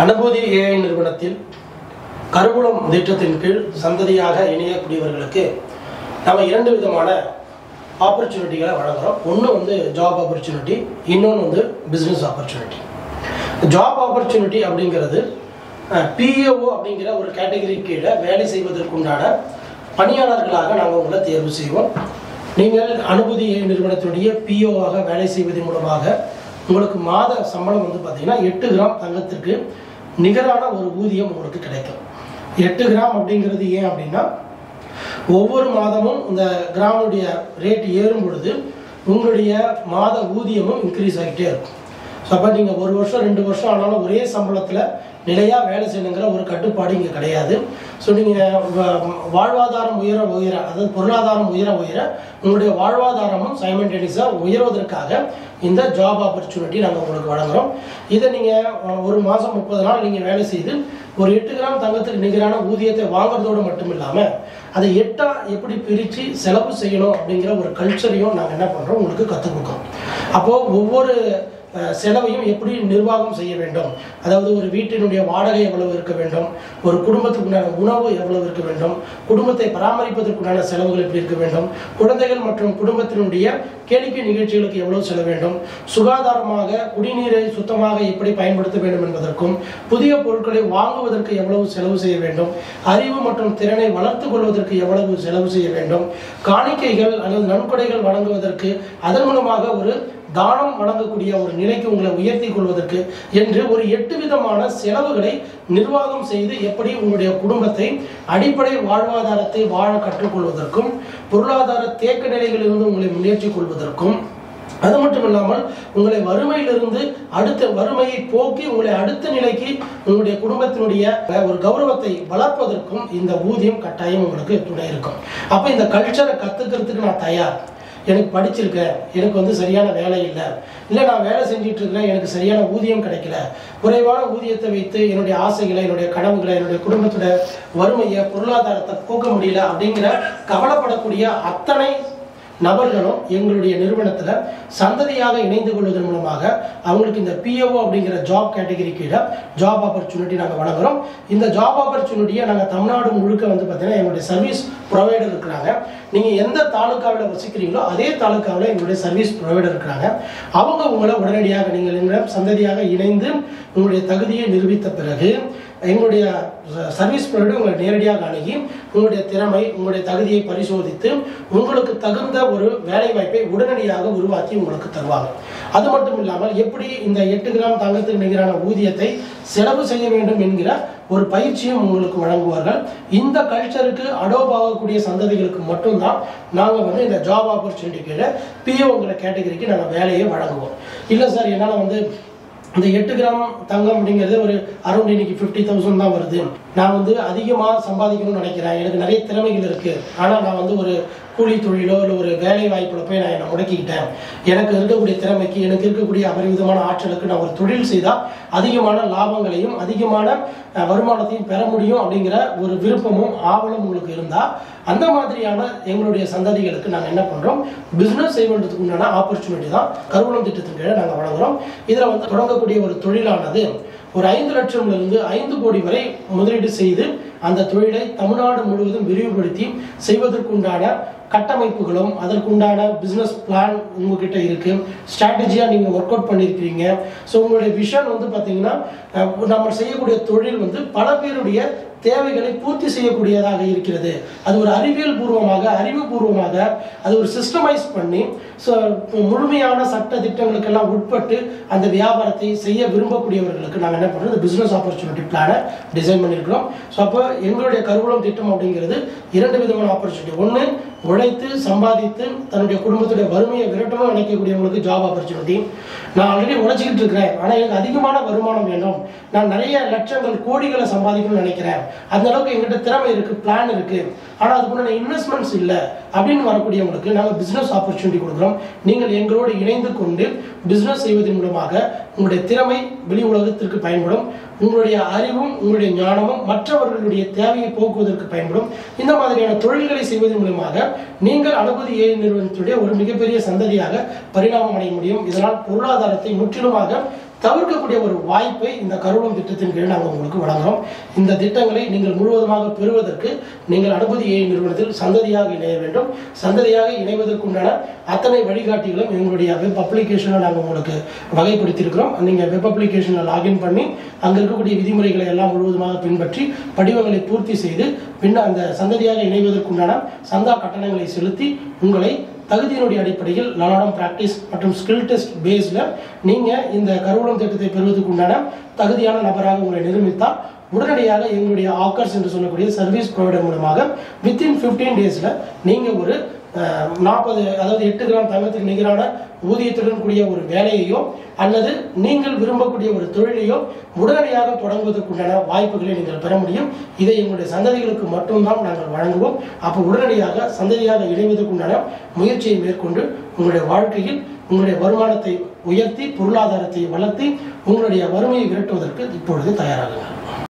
அனுபூதி AI நிறுவனத்தில் கருவூலம் திட்டத்தின் கீழ் சந்ததியாக இணையக்கூடியவர்களுக்கு நம்ம இரண்டு விதமான ஆப்பர்ச்சுனிட்டிகளை வழங்குறோம். ஒன்று வந்து ஜாப் ஆப்பர்ச்சுனிட்டி, இன்னொன்று வந்து பிஸ்னஸ் ஆப்பர்ச்சுனிட்டி. ஜாப் ஆப்பர்ச்சுனிட்டி அப்படிங்கிறது PAO அப்படிங்கிற ஒரு கேட்டகரி கீழே வேலை செய்வதற்குண்டான பணியாளர்களாக நாங்கள் உங்களை தேர்வு செய்வோம். நீங்கள் அனுபூதி AI நிறுவனத்தினுடைய PAO-ஆக வேலை செய்வதன் மூலமாக உங்களுக்கு மாத சம்பளம் வந்து பார்த்தீங்கன்னா 8 கிராம் தங்கத்திற்கு நிகரான ஒரு ஊதியம் உங்களுக்கு கிடைக்கும். 8 கிராம் அப்படிங்கிறது ஏன் அப்படின்னா, ஒவ்வொரு மாதமும் இந்த கிராமுடைய ரேட் ஏறும் பொழுது உங்களுடைய மாத ஊதியமும் இன்க்ரீஸ் ஆகிட்டே இருக்கும். ஸோ அப்போ நீங்கள் 1 வருஷம் 2 வருஷம் ஆனாலும் ஒரே சம்பளத்தில் நிலையாக வேலை செய்யணுங்கிற ஒரு கட்டுப்பாடு இங்கே கிடையாது. ஸோ நீங்கள் வாழ்வாதாரம் உயர அதாவது பொருளாதாரம் உயர உங்களுடைய வாழ்வாதாரமும் சைமல்டேனியஸாக உயர்வதற்காக இந்த ஜாப் ஆப்பர்ச்சுனிட்டி நாங்கள் உங்களுக்கு வழங்குகிறோம். இதை நீங்கள் ஒரு மாதம் 30 நாள் நீங்கள் வேலை செய்து ஒரு 8 கிராம் தங்கத்துக்கு நிகரான ஊதியத்தை வாங்குறதோடு மட்டும் இல்லாமல் அதை 8ஆ எப்படி பிரித்து செலவு செய்யணும் அப்படிங்கிற ஒரு கல்ச்சரையும் நாங்கள் என்ன பண்ணுறோம் உங்களுக்கு கற்றுக் கொடுக்குறோம். அப்போது ஒவ்வொரு செலவையும் எப்படி நிர்வாகம் செய்ய வேண்டும், அதாவது ஒரு வீட்டினுடைய வாடகை எவ்வளவு இருக்க வேண்டும், ஒரு குடும்பத்துக்குண்டான உணவு எவ்வளவு இருக்க வேண்டும், குடும்பத்தை பராமரிப்பதற்குண்டான செலவுகள் எப்படி இருக்க வேண்டும், குழந்தைகள் மற்றும் குடும்பத்தினுடைய கேளிக்கை நிகழ்ச்சிகளுக்கு எவ்வளவு செலவு வேண்டும், சுகாதாரமாக குடிநீரை சுத்தமாக எப்படி பயன்படுத்த வேண்டும் என்பதற்கும், புதிய பொருட்களை வாங்குவதற்கு எவ்வளவு செலவு செய்ய வேண்டும், அறிவு மற்றும் திறனை வளர்த்துக் கொள்வதற்கு எவ்வளவு செலவு செய்ய வேண்டும், காணிக்கைகள் அல்லது நன்கொடைகள் வழங்குவதற்கு அதன் மூலமாக ஒரு தானம் வழங்கக்கூடிய ஒரு நிலைக்கு உங்களை உயர்த்தி கொள்வதற்கு என்று ஒரு 8 விதமான செலவுகளை நிர்வாகம் செய்து எப்படி உங்களுடைய குடும்பத்தை அடிப்படை வாழ்வாதாரத்தை வாழ கற்றுக்கொள்வதற்கும், பொருளாதார தேக்க நிலைகளிலிருந்து உங்களை முன்னேற்றி கொள்வதற்கும், அது மட்டும் இல்லாமல் உங்களை வறுமையிலிருந்து அடுத்த வறுமையை போக்கி உங்களை அடுத்த நிலைக்கு உங்களுடைய குடும்பத்தினுடைய ஒரு கௌரவத்தை வளர்ப்பதற்கும் இந்த ஊதியம் கட்டாயம் உங்களுக்கு துணை இருக்கும். அப்ப இந்த கல்ச்சரை கத்துக்கிறதுக்கு நான் தயார், எனக்கு படிச்சிருக்கேன், எனக்கு வந்து சரியான வேலை இல்லை, நான் வேலை செஞ்சுட்டு இருக்கிறேன், எனக்கு சரியான ஊதியம் கிடைக்கல, குறைவான ஊதியத்தை வைத்து என்னுடைய ஆசைகளை, என்னுடைய கனவுகளை, என்னுடைய குடும்பத்தோட வறுமையை, பொருளாதாரத்தை போக்க முடியல அப்படிங்கிற கவலைப்படக்கூடிய அத்தனை நபர்களும் எங்களுடைய நிறுவனத்தில் சந்ததியாக இணைந்து கொள்வதன் மூலமாக அவங்களுக்கு இந்த PAO அப்படிங்கிற ஜாப் கேட்டகரி கீழே ஜாப் ஆப்பர்ச்சுனிட்டி நாங்கள் வழங்குகிறோம். இந்த ஜாப் ஆப்பர்ச்சுனிட்டியை நாங்கள் தமிழ்நாடு முழுக்க வந்து பார்த்தீங்கன்னா எங்களுடைய சர்வீஸ் ப்ரொவைடர் இருக்கிறாங்க. நீங்கள் எந்த தாலுக்காவில் வசிக்கிறீங்களோ அதே தாலுக்காவில் எங்களுடைய சர்வீஸ் ப்ரொவைடர் இருக்கிறாங்க. அவங்க உங்களை உடனடியாக நீங்கள் எங்கள் சந்ததியாக இணைந்து உங்களுடைய தகுதியை நிரூபித்த பிறகு எங்களுடைய சர்வீஸ் ப்ரொவைடர் உங்களை நேரடியாக அணுகி உங்களுடைய திறமை, உங்களுடைய தகுதியை பரிசோதித்து உங்களுக்கு தகுந்த ஒரு வேலை வாய்ப்பை உடனடியாக உருவாக்கி உங்களுக்கு தருவாங்க. அது மட்டும் இல்லாமல் எப்படி இந்த 8 கிராம் தங்கத்துக்கு நிகரான ஊதியத்தை செலவு செய்ய வேண்டும் என்கிற ஒரு பயிற்சியும் உங்களுக்கு வழங்குவார்கள். இந்த கல்ச்சருக்கு அடோப் ஆகக்கூடிய சந்ததிகளுக்கு மட்டும்தான் நாங்கள் வந்து இந்த ஜாப் ஆப்பர்ச்சுனிட்டி கீழே PAOங்கிற கேட்டகரிக்கு நாங்கள் வேலையை வழங்குவோம். இல்லை சார், என்னால் வந்து இந்த 8 கிராம் தங்கம் அப்படிங்கிறது ஒரு அரௌண்ட் இன்னைக்கு 50,000 தான் வருது, நான் வந்து அதிகமாக சம்பாதிக்கணும்னு நினைக்கிறேன், எனக்கு நிறைய திறமைகள் இருக்குது, ஆனால் நான் வந்து ஒரு கூலி தொழிலோ இல்லை ஒரு வேலை வாய்ப்பில் போய் நான் என்னை முடக்கிக்கிட்டேன், எனக்கு இருக்கக்கூடிய திறமைக்கு, எனக்கு இருக்கக்கூடிய அபரிவிதமான ஆற்றலுக்கு நான் ஒரு தொழில் செய்தால் அதிகமான லாபங்களையும் அதிகமான வருமானத்தையும் பெற முடியும் அப்படிங்கிற ஒரு விருப்பமும் ஆவலும் உங்களுக்கு இருந்தால் அந்த மாதிரியான எங்களுடைய சந்ததிகளுக்கு நாங்கள் என்ன பண்ணுறோம், பிஸ்னஸ் செய்வதற்கு உண்டான ஆப்பர்ச்சுனிட்டி தான் கருவூலம் திட்டத்தின் கீழே நாங்கள் வழங்குகிறோம். இதில் வந்து தொடங்கக்கூடிய ஒரு தொழிலானது ஒரு 5 லட்சம்லிருந்து 5 கோடி வரை முதலீடு செய்து அந்த தொழிலை தமிழ்நாடு முழுவதும் விரிவுபடுத்தி செய்வதற்குண்டான கட்டமைப்புகளும் அதற்குண்டான பிஸ்னஸ் பிளான் உங்ககிட்ட இருக்கு, ஸ்ட்ராட்டஜியா நீங்க ஒர்க் அவுட் பண்ணியிருக்கிறீங்க. ஸோ உங்களுடைய விஷன் வந்து பார்த்தீங்கன்னா நம்ம செய்யக்கூடிய தொழில் வந்து பல பேருடைய தேவைகளை பூர்த்தி செய்யக்கூடியதாக இருக்கிறது. அது ஒரு அறிவுபூர்வமாக அது ஒரு சிஸ்டமைஸ் பண்ணி முழுமையான சட்ட திட்டங்களுக்கெல்லாம் உட்பட்டு அந்த வியாபாரத்தை செய்ய விரும்பக்கூடியவர்களுக்கு நாங்கள் என்ன பண்ணுறோம், பிஸ்னஸ் ஆப்பர்ச்சுனிட்டி பிளானை டிசைன் பண்ணியிருக்கிறோம். ஸோ அப்போ எங்களுடைய கருவூலம் திட்டம் அப்படிங்கிறது 2 விதமான ஆப்பர்ச்சுனிட்டி. ஒன்று, உழைத்து சம்பாதித்து தன்னுடைய குடும்பத்துடைய வறுமையை விரட்டணும் நினைக்கக்கூடியவங்களுக்கு ஜாப் ஆப்பர்ச்சுனிட்டி. நான் ஆல்ரெடி உழைச்சிக்கிட்டு இருக்கிறேன், ஆனால் எனக்கு அதிகமான வருமானம் வேணும், நான் நிறைய லட்சங்கள் கோடிகளை சம்பாதிக்கணும்னு நினைக்கிறேன், அந்த அளவுக்கு எங்கிட்ட திறமை இருக்கு, பிளான் இருக்கு, ஆனால் அதுக்குள்ள இன்வெஸ்ட்மெண்ட்ஸ் இல்லை அப்படின்னு வரக்கூடியவங்களுக்கு நாங்கள் பிஸ்னஸ் ஆப்பர்ச்சுனிட்டி கொடுக்குறோம். நீங்கள் எங்களோடு இணைந்து கொண்டு பிஸ்னஸ் செய்வதன் மூலமாக உங்களுடைய திறமை வெளி உலகத்திற்கு பயன்படும், உங்களுடைய அறிவும் உங்களுடைய ஞானமும் மற்றவர்களுடைய தேவையை போக்குவதற்கு பயன்படும். இந்த மாதிரியான தொழில்களை செய்வதன் மூலமாக நீங்கள் அனுபூதி AI நிறுவனத்துடைய ஒரு மிகப்பெரிய சந்ததியாக பரிணாமம் அடைய முடியும். இதனால் பொருளாதாரத்தை முற்றிலுமாக தவிர்க்கக்கூடிய ஒரு வாய்ப்பை இந்த கருவூலம் திட்டத்தின் கீழ் நாங்கள் உங்களுக்கு வழங்குகிறோம். இந்த திட்டங்களை நீங்கள் முழுவதுமாக பெறுவதற்கு நீங்கள் அனுபதி ஏஐ நிறுவனத்தில் சந்ததியாக இணைய வேண்டும். சந்ததியாக இணைவதற்குண்டான அத்தனை வழிகாட்டிகளும் எங்களுடைய வெப் அப்ளிகேஷனை நாங்கள் உங்களுக்கு வகைப்படுத்தியிருக்கிறோம். நீங்கள் வெப் அப்ளிகேஷனை லாகின் பண்ணி அங்கே இருக்கக்கூடிய விதிமுறைகளை எல்லாம் முழுவதுமாக பின்பற்றி படிவங்களை பூர்த்தி செய்து பின்னர் அந்த சந்ததியாக இணைவதற்குண்டான சந்தா கட்டணங்களை செலுத்தி உங்களை தகுதியினுடைய அடிப்படையில் நலாடம் பிராக்டிஸ் மற்றும் ஸ்கில் டெஸ்ட் பேஸ்ல நீங்க இந்த கருவூலம் திட்டத்தை பெறுவதற்கு உண்டான தகுதியான நபராக உங்களை நிரூபித்தால் உடனடியாக எங்களுடைய ஆக்கர்ஸ் என்று சொல்லக்கூடிய சர்வீஸ் ப்ரொவைடர் மூலமாக வித்தின் 15 டேஸ்ல நீங்க ஒரு 40 அதாவது 8 கிராம் தங்கத்துக்கு நிகரான ஊதியத்துடன் கூடிய ஒரு வேலையையோ அல்லது நீங்கள் விரும்பக்கூடிய ஒரு தொழிலையோ உடனடியாக தொடங்குவதற்குண்டான வாய்ப்புகளை நீங்கள் பெற முடியும். இதை எங்களுடைய சந்ததிகளுக்கு மட்டும்தான் நாங்கள் வழங்குவோம். அப்போ உடனடியாக சந்ததியாக இணைவதற்குண்டான முயற்சியை மேற்கொண்டு உங்களுடைய வாழ்க்கையில் உங்களுடைய வருமானத்தை உயர்த்தி பொருளாதாரத்தை வளர்த்தி உங்களுடைய வறுமையை விரட்டுவதற்கு இப்பொழுது தயாராகுங்கள்.